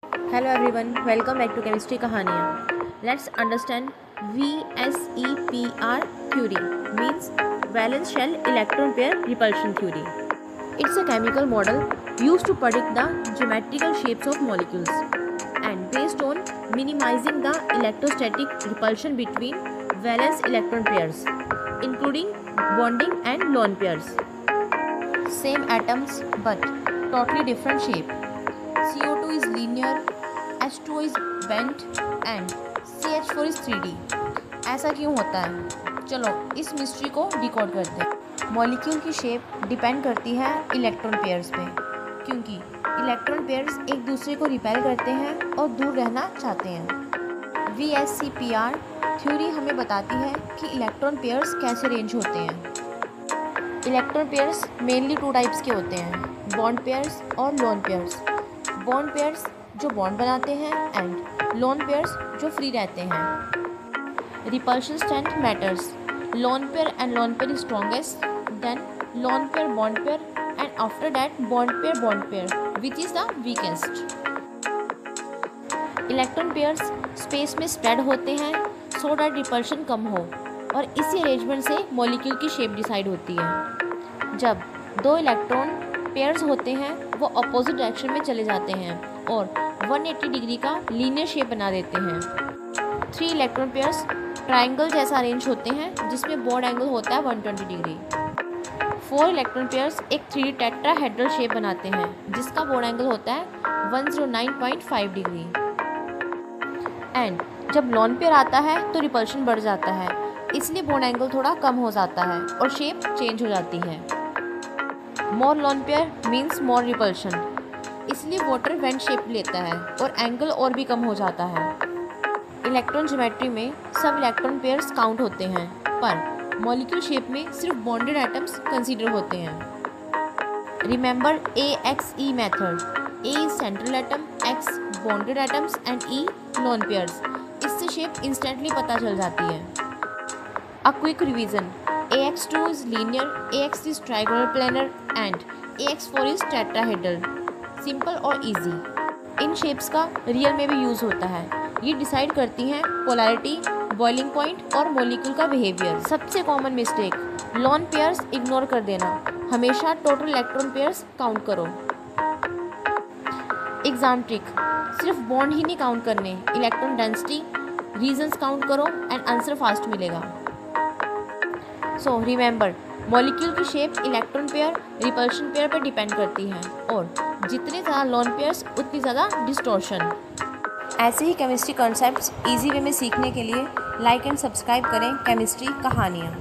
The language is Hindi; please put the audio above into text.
Hello everyone, welcome back to Chemistry कहानियाँ. Let's understand VSEPR theory means valence shell electron pair repulsion theory. It's a chemical model used to predict the geometrical shapes of molecules and based on minimizing the electrostatic repulsion between valence electron pairs, including bonding and lone pairs. Same atoms but totally different shape. CO2 is linear, H2O is bent and CH4 is 3D. ऐसा क्यों होता है? चलो इस मिस्ट्री को डिकोड करते हैं. मॉलिक्यूल की शेप डिपेंड करती है इलेक्ट्रॉन पेयर्स पे, क्योंकि इलेक्ट्रॉन पेयर्स एक दूसरे को रिपेल करते हैं और दूर रहना चाहते हैं. VSEPR थ्योरी हमें बताती है कि इलेक्ट्रॉन पेयर्स कैसे अरेंज होते हैं. Electron pairs mainly two types के होते हैं, बॉन्ड पेयर्स और लोन पेयर्स. बॉन्ड पेयर्स जो बॉन्ड बनाते हैं एंड लोन पेयर्स जो फ्री रहते हैं. Repulsion strength matters. Lone pair and lone pair is strongest, then lone pair bond pair and after that bond pair which is the weakest. Electron pairs space में स्प्रेड होते हैं सो दैट रिपल्शन कम हो और इसी अरेंजमेंट से मॉलिक्यूल की शेप डिसाइड होती है. जब दो इलेक्ट्रॉन पेयर्स होते हैं वो अपोजिट डायरेक्शन में चले जाते हैं और 180 डिग्री का लीनियर शेप बना देते हैं. 3 इलेक्ट्रॉन पेयर्स ट्रायंगल जैसा अरेंज होते हैं जिसमें बॉन्ड एंगल होता है 120 डिग्री. 4 इलेक्ट्रॉन पेयर्स एक 3D टेट्राहेड्रल शेप बनाते हैं जिसका बॉन्ड एंगल होता है 109.5 डिग्री. एंड जब लोन पेयर आता है तो रिपल्शन बढ़ जाता है, इसलिए बॉन्ड एंगल थोड़ा कम हो जाता है और शेप चेंज हो जाती है. More lone pair means more repulsion, इसलिए वाटर वेंट शेप लेता है और एंगल और भी कम हो जाता है. इलेक्ट्रॉन ज्योमेट्री में सब इलेक्ट्रॉन पेयर्स काउंट होते हैं, पर मॉलिक्यूल शेप में सिर्फ बॉन्डेड एटम्स कंसीडर होते हैं. Remember AXE method. A is central atom, X bonded atoms and E lone pairs. इससे शेप इंस्टेंटली पता चल जाती है. A quick revision. AX2 is linear, AX is trigonal planar and AX4 is tetrahedral. Simple और इजी. इन शेप्स का रियल में भी यूज़ होता है. ये डिसाइड करती हैं पोलैरिटी, बॉइलिंग पॉइंट और मॉलिक्यूल का बिहेवियर. सबसे common mistake, lone pairs ignore कर देना. हमेशा टोटल इलेक्ट्रॉन पेयर्स काउंट करो. एग्जाम ट्रिक, सिर्फ बॉन्ड ही नहीं काउंट करने, इलेक्ट्रॉन डेंसिटी, रीजन्स काउंट करो एंड आंसर फास्ट मिलेगा. सो रिमेंबर, मॉलिक्यूल की shape electron pair repulsion pair पर डिपेंड करती है और जितने ज़्यादा लोन पेयर्स उतनी ज़्यादा डिस्टॉर्शन. ऐसे ही केमिस्ट्री कॉन्सेप्ट्स इजी वे में सीखने के लिए लाइक एंड सब्सक्राइब करें केमिस्ट्री कहानियाँ.